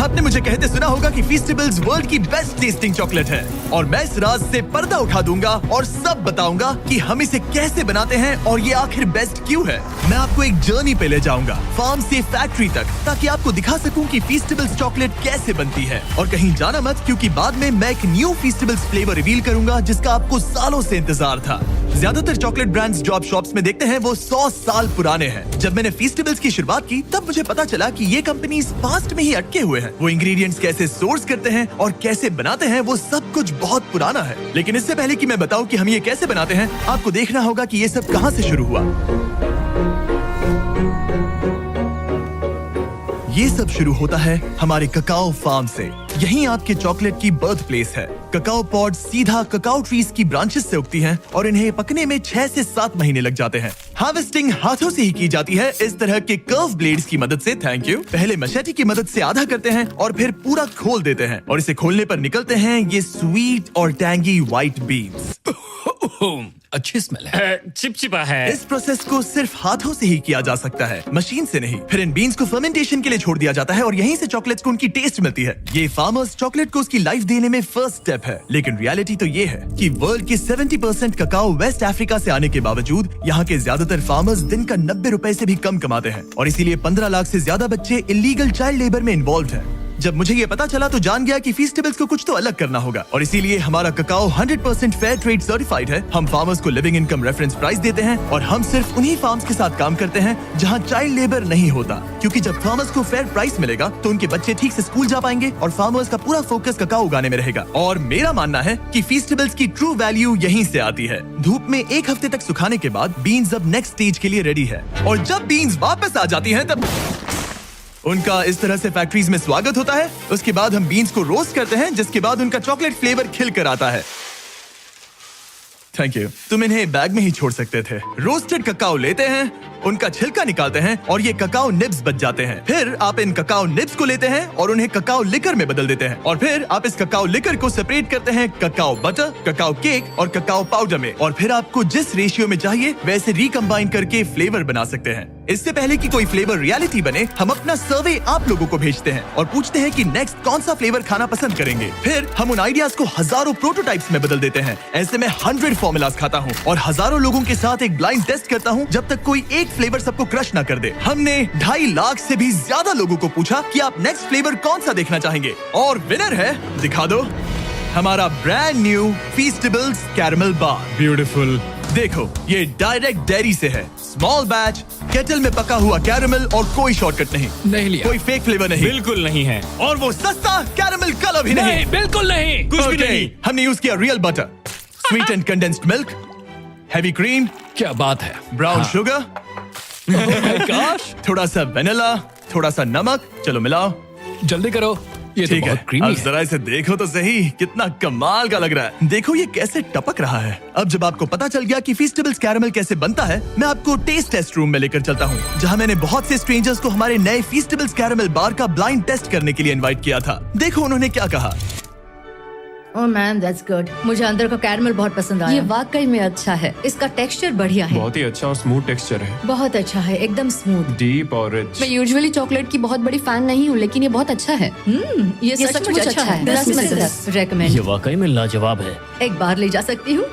आपने मुझे कहते सुना होगा कि फीस्टेबल्स वर्ल्ड की बेस्ट टेस्टिंग चॉकलेट है और मैं इस राज से पर्दा उठा दूंगा और सब बताऊंगा कि हम इसे कैसे बनाते हैं और ये आखिर बेस्ट क्यों है। मैं आपको एक जर्नी पे ले जाऊंगा, फार्म से फैक्ट्री तक, ताकि आपको दिखा सकूं कि फीस्टेबल्स चॉकलेट कैसे बनती है। और कहीं जाना मत, क्योंकि बाद में मैं एक न्यू फीस्टेबल्स फ्लेवर रिवील करूंगा जिसका आपको सालों से इंतजार था। ज्यादातर चॉकलेट ब्रांड्स जो आप शॉप्स में देखते हैं वो 100 साल पुराने हैं। जब मैंने फीस्टेबल्स की शुरुआत की तब मुझे पता चला कि ये कंपनीज पास्ट में ही अटके हुए हैं। वो इंग्रेडिएंट्स कैसे सोर्स करते हैं और कैसे बनाते हैं वो सब कुछ बहुत पुराना है। लेकिन इससे पहले कि मैं बताऊं कि हम ये कैसे बनाते हैं, आपको देखना होगा कि ये सब कहां से शुरू हुआ। ये सब शुरू होता है हमारे ककाओ फार्म से। यहीं आपके चॉकलेट की बर्थ प्लेस है। ककाओ पॉड सीधा ककाओ ट्रीज की ब्रांचेस से उगती हैं और इन्हें पकने में 6 से 7 महीने लग जाते हैं। हार्वेस्टिंग हाथों से ही की जाती है, इस तरह के कर्व ब्लेड्स की मदद से। Thank you. पहले मशेटी की मदद से आधा करते हैं और फिर पूरा खोल देते हैं और इसे खोलने पर निकलते हैं ये स्वीट और टैंगी व्हाइट बीन्स। अच्छी स्मेल है। चिपचिपा है। इस प्रोसेस को सिर्फ हाथों से ही किया जा सकता है, मशीन से नहीं। फिर इन बीन्स को फर्मेंटेशन के लिए छोड़ दिया जाता है और यहीं से चॉकलेट्स को उनकी टेस्ट मिलती है। ये फार्मर्स चॉकलेट को उसकी लाइफ देने में फर्स्ट स्टेप है। लेकिन रियलिटी तो ये है कि वर्ल्ड के 70% ककाओ वेस्ट अफ्रीका से आने के बावजूद यहाँ के ज्यादातर फार्मर्स दिन का 90 रुपए से भी कम कमाते हैं और इसीलिए 15 लाख से ज्यादा बच्चे इलीगल चाइल्ड लेबर में इन्वॉल्व हैं। जब मुझे ये पता चला तो जान गया कि फीस्टेबल्स को कुछ तो अलग करना होगा और इसीलिए हमारा ककाओ 100% फेयर ट्रेड सर्टिफाइड है। हम फार्मर्स को लिविंग इनकम रेफरेंस प्राइस देते हैं और हम सिर्फ उन्हीं फार्म्स के साथ काम करते हैं जहां चाइल्ड लेबर नहीं होता, क्योंकि जब फार्मर्स को फेयर प्राइस मिलेगा तो उनके बच्चे ठीक से स्कूल जा पाएंगे और फार्मर्स का पूरा फोकस ककाओ उगाने में रहेगा। और मेरा मानना है कि फीस्टेबल्स की ट्रू वैल्यू यहीं से आती है। धूप में 1 हफ्ते तक सुखाने के बाद बीन्स अब नेक्स्ट स्टेज के लिए रेडी है और जब बीन्स वापस आ जाती है तब उनका इस तरह से फैक्ट्रीज में स्वागत होता है। उसके बाद हम बीन्स को रोस्ट करते हैं, जिसके बाद उनका चॉकलेट फ्लेवर खिल कर आता है। Thank you. तुम इन्हें बैग में ही छोड़ सकते थे। रोस्टेड ककाओ लेते हैं, उनका छिलका निकालते हैं और ये ककाओ निब्स बच जाते हैं। फिर आप इन ककाओ निब्स को लेते हैं और उन्हें ककाओ लिकर में बदल देते हैं और फिर आप इस ककाओ लिकर को सेपरेट करते हैं ककाओ बटर, ककाओ केक और ककाओ पाउडर में। और फिर आपको जिस रेशियो में चाहिए वैसे रिकम्बाइन करके फ्लेवर बना सकते हैं। इससे पहले कि कोई फ्लेवर रियलिटी बने, हम अपना सर्वे आप लोगों को भेजते हैं और पूछते हैं कि नेक्स्ट कौन सा फ्लेवर खाना पसंद करेंगे। फिर हम उन आइडियाज को हजारों प्रोटोटाइप्स में बदल देते हैं। ऐसे में 100 फॉर्मूलाज खाता हूँ और हजारों लोगों के साथ एक ब्लाइंड टेस्ट करता हूँ जब तक कोई एक फ्लेवर सबको क्रश ना कर दे। हमने 2.5 लाख से भी ज्यादा लोगों को पूछा कि आप नेक्स्ट फ्लेवर कौन सा देखना चाहेंगे और विनर है, दिखा दो, हमारा ब्रांड न्यू फीस्टेबल्स कैरमल बार। ब्यूटीफुल। देखो, ये डायरेक्ट डेयरी से है, स्मॉल बैच, केटल में पका हुआ कैरमल और कोई शॉर्टकट नहीं लिया। कोई फेक फ्लेवर नहीं, बिल्कुल नहीं है। और वो सस्ता कैरमल कलर भी नहीं, बिल्कुल नहीं। कुछ भी नहीं। हमने यूज किया real butter, sweet and condensed milk, heavy cream, क्या बात है। ब्राउन शुगर, थोड़ा सा वेनिला, थोड़ा सा नमक। चलो मिलाओ, जल्दी करो, ये तो ठीक है। बहुत क्रीमी अब है। जरा इसे देखो तो सही, कितना कमाल का लग रहा है। देखो ये कैसे टपक रहा है। अब जब आपको पता चल गया कि फीस्टेबल्स कैरमल कैसे बनता है, मैं आपको टेस्ट टेस्ट रूम में लेकर चलता हूँ, जहाँ मैंने बहुत से स्ट्रेंजर्स को हमारे नए फीस्टेबल्स कैरमल बार का ब्लाइंड टेस्ट करने के लिए इनवाइट किया था। देखो उन्होंने क्या कहा। Oh man, that's good. मुझे अंदर का कैरमल बहुत पसंद आया। ये वाकई में अच्छा है। इसका टेक्सचर बढ़िया है। बहुत ही अच्छा और स्मूथ टेक्सचर है, बहुत अच्छा है, एकदम स्मूथ। डीप और रिच। मैं यूजुअली चॉकलेट की बहुत बड़ी फैन नहीं हूँ, लेकिन ये बहुत अच्छा है। ये सचमुच अच्छा है। 10 में से 10 रेकमेंड। ये वाकई में लाजवाब है। एक बार ले जा सकती हूँ?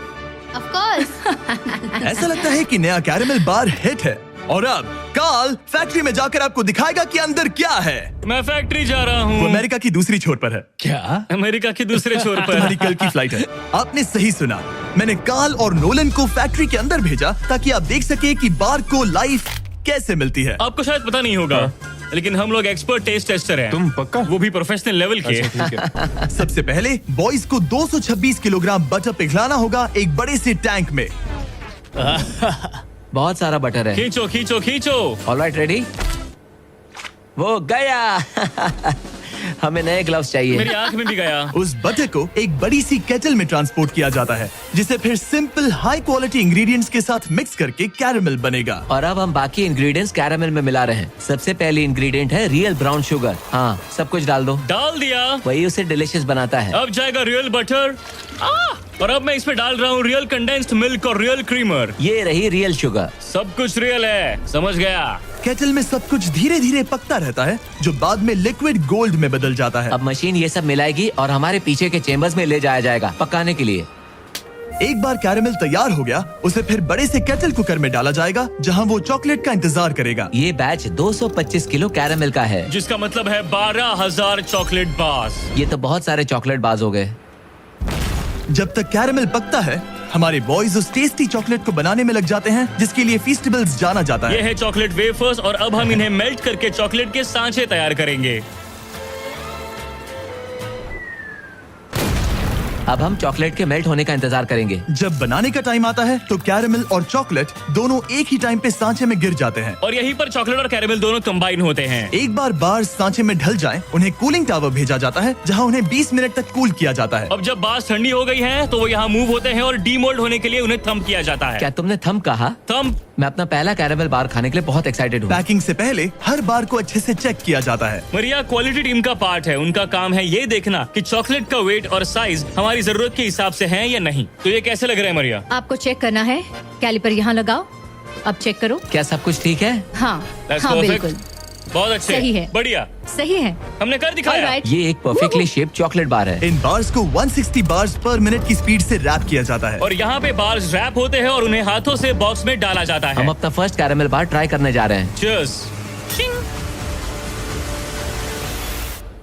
Of course. ऐसा लगता है कि नया कैरमल बार हिट है। और अब कार्ल फैक्ट्री में जाकर आपको दिखाएगा कि अंदर क्या है। मैं फैक्ट्री जा रहा वो हूँ। अमेरिका की दूसरी छोर पर है। क्या? अमेरिका के दूसरे छोर तुम्हारी पर। कल की फ्लाइट है। आपने सही सुना, मैंने कार्ल और नोलन को फैक्ट्री के अंदर भेजा ताकि आप देख सके कि बार को लाइफ कैसे मिलती है। आपको शायद पता नहीं होगा, लेकिन हम लोग एक्सपर्ट टेस्ट टेस्टर हैं। तुम पक्का? वो भी प्रोफेशनल लेवल के। अच्छा, ठीक है। सबसे पहले बॉयज को 226 किलोग्राम बटर पिघलाना होगा एक बड़े से टैंक में। बहुत सारा बटर है। खींचो खींचो खींचो। Alright, ready? वो गया। हमें नए ग्लव्स चाहिए। मेरी आंख में भी गया। उस बटर को एक बड़ी सी केटल में ट्रांसपोर्ट किया जाता है, जिसे फिर सिंपल हाई क्वालिटी इंग्रेडिएंट्स के साथ मिक्स करके कैरमल बनेगा। और अब हम बाकी इंग्रेडिएंट्स कैरमल में मिला रहे हैं। सबसे पहली इंग्रेडिएंट है रियल ब्राउन शुगर। हाँ, सब कुछ डाल दो। डाल दिया। वही उसे डिलीशियस बनाता है। अब जाएगा रियल बटर। और अब मैं इसमें डाल रहा हूँ रियल कंडेंस्ड मिल्क और रियल क्रीमर। ये रही रियल शुगर। सब कुछ रियल है, समझ गया। केटल में सब कुछ धीरे धीरे पकता रहता है, जो बाद में लिक्विड गोल्ड में बदल जाता है। अब मशीन ये सब मिलाएगी और हमारे पीछे के चेम्बर्स में ले जाया जाएगा पकाने के लिए। एक बार कैरेमल तैयार हो गया, उसे फिर बड़े से केटल कुकर में डाला जाएगा, जहां वो चॉकलेट का इंतजार करेगा। ये बैच 225 किलो कैरेमल का है। जिसका मतलब है 12,000 चॉकलेट बार्स। ये तो बहुत सारे चॉकलेट बाज हो गए। जब तक कैरेमल पकता है, हमारे बॉयज उस टेस्टी चॉकलेट को बनाने में लग जाते हैं, जिसके लिए फीस्टेबल्स जाना जाता है। ये है चॉकलेट वेफर्स और अब हम इन्हें मेल्ट करके चॉकलेट के सांचे तैयार करेंगे। अब हम चॉकलेट के मेल्ट होने का इंतजार करेंगे। जब बनाने का टाइम आता है तो कैरेमल और चॉकलेट दोनों एक ही टाइम पे सांचे में गिर जाते हैं। और यहीं पर चॉकलेट और कैरेमल दोनों कंबाइन होते हैं। एक बार बार्स सांचे में ढल जाएं, उन्हें कूलिंग टावर भेजा जाता है, जहां उन्हें 20 मिनट तक कूल किया जाता है। अब जब बार्स ठंडी हो गई हैं, तो वो यहाँ मूव होते हैं और डीमोल्ड होने के लिए उन्हें थंब किया जाता है। क्या तुमने थंब कहा? थंब। मैं अपना पहला कैरेमल बार खाने के लिए बहुत एक्साइटेड हूँ। पैकिंग से पहले हर बार को अच्छे से चेक किया जाता है। मरिया क्वालिटी टीम का पार्ट है। उनका काम है ये देखना कि चॉकलेट का वेट और साइज हमारी जरूरत के हिसाब से है या नहीं। तो ये कैसे लग रहा है मरिया? आपको चेक करना है, कैलिपर यहाँ लगाओ, अब चेक करो। क्या सब कुछ ठीक है? हाँ That's हाँ perfect. बिल्कुल बहुत अच्छे। सही है। बढ़िया। सही है। हमने कर दिखाया। Alright. ये एक परफेक्टली शेप्ड चॉकलेट बार है। इन बार्स को 160 बार्स पर मिनट की स्पीड से रैप किया जाता है। और यहाँ पे बार्स रैप होते हैं और उन्हें हाथों से बॉक्स में डाला जाता है। हम अपना फर्स्ट कैरेमल बार ट्राई करने जा रहे हैं। Cheers.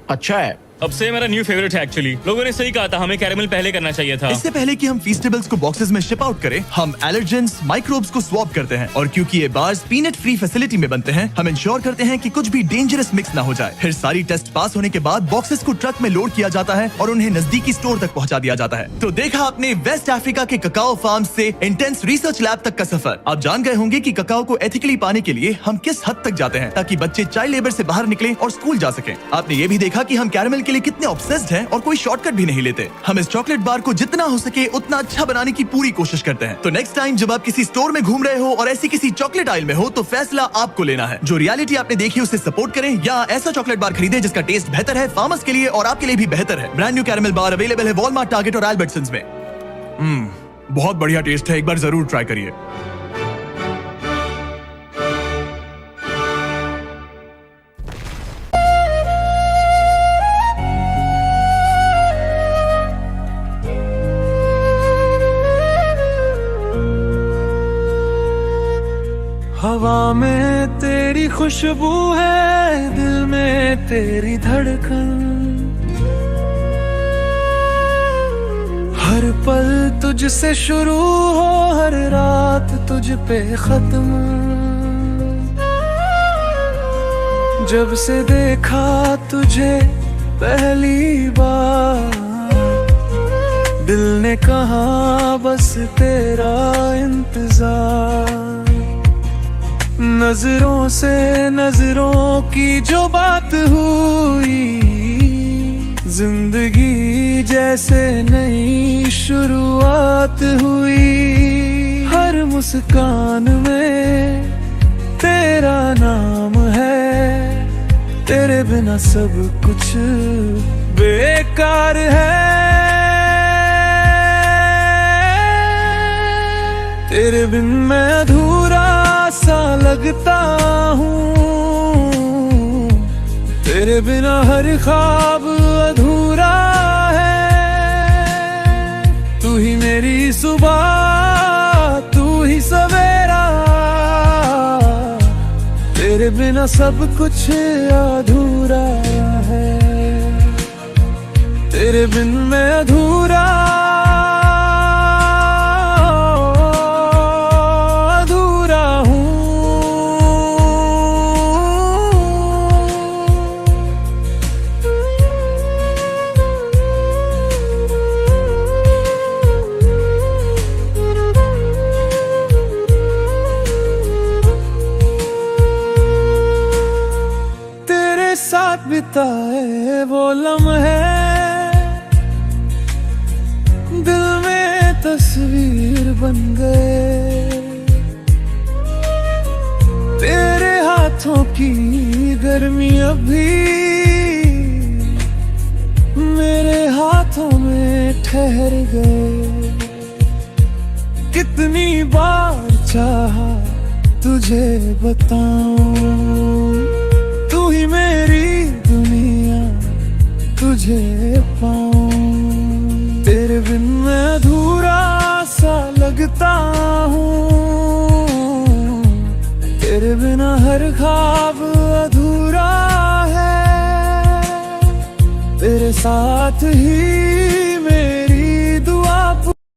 अच्छा है। अब से मेरा न्यू फेवरेट है एक्चुअली। लोगों ने सही कहा था, हमें कैरेमल पहले करना चाहिए था। इससे पहले कि हम फीस्टेबल्स को बॉक्सेस में शिप आउट करें, हम एलर्जेंस माइक्रोब्स को स्वैप करते हैं। और क्योंकि ये बार्स पीनट फ्री फैसिलिटी में बनते हैं, हम इंश्योर करते हैं कि कुछ भी डेंजरस मिक्स ना हो जाए। फिर सारी टेस्ट पास होने के बाद बॉक्सेस को ट्रक में लोड किया जाता है और उन्हें नजदीकी स्टोर तक पहुंचा दिया जाता है। तो देखा आपने वेस्ट अफ्रीका के ककाओ फार्म से इंटेंस रिसर्च लैब तक का सफर। आप जान गए होंगे कि ककाओ को एथिकली पाने के लिए हम किस हद तक जाते हैं, ताकि बच्चे चाइल्ड लेबर से बाहर निकले और स्कूल जा सके। आपने ये भी देखा कि हम कैरेमल के लिए कितने ऑब्सेस्ड हैं और कोई शॉर्टकट भी नहीं लेते। हम इस चॉकलेट बार को जितना हो सके उतना अच्छा बनाने की पूरी कोशिश करते हैं। तो नेक्स्ट टाइम जब आप किसी स्टोर में घूम रहे हो और ऐसी किसी चॉकलेट आइल में हो, तो फैसला आपको लेना है। जो रियलिटी आपने देखी उसे सपोर्ट करें, या ऐसा चॉकलेट बार खरीदें जिसका टेस्ट बेहतर है, फार्मर्स के लिए और आपके लिए भी बेहतर है। ब्रांड न्यू कैरेमल बार अवेलेबल है वॉलमार्ट, टारगेट और एल्बर्टसन्स में। बहुत बढ़िया टेस्ट है, एक बार जरूर ट्राई करिए। हवा में तेरी खुशबू है, दिल में तेरी धड़कन, हर पल तुझसे शुरू हो, हर रात तुझ पे खत्म। जब से देखा तुझे पहली बार, दिल ने कहा बस तेरा इंतजार। नजरों से नजरों की जो बात हुई, जिंदगी जैसे नई शुरुआत हुई। हर मुस्कान में तेरा नाम है, तेरे बिना सब कुछ बेकार है। तेरे बिन मैं अधूरा सा लगता हूँ, तेरे बिना हर ख्वाब अधूरा है। तू ही मेरी सुबह, तू ही सवेरा, तेरे बिना सब कुछ अधूरा है। तेरे बिन मैं अधूरा बिताए वो लम्हे, दिल में तस्वीर बन गए। तेरे हाथों की गर्मी अभी मेरे हाथों में ठहर गए। कितनी बार चाहा तुझे बताऊं, तू ही मेरी दुनिया, तुझे पाऊं। तेरे बिन मैं अधूरा सा लगता हूँ, तेरे बिना हर ख्वाब अधूरा है। तेरे साथ ही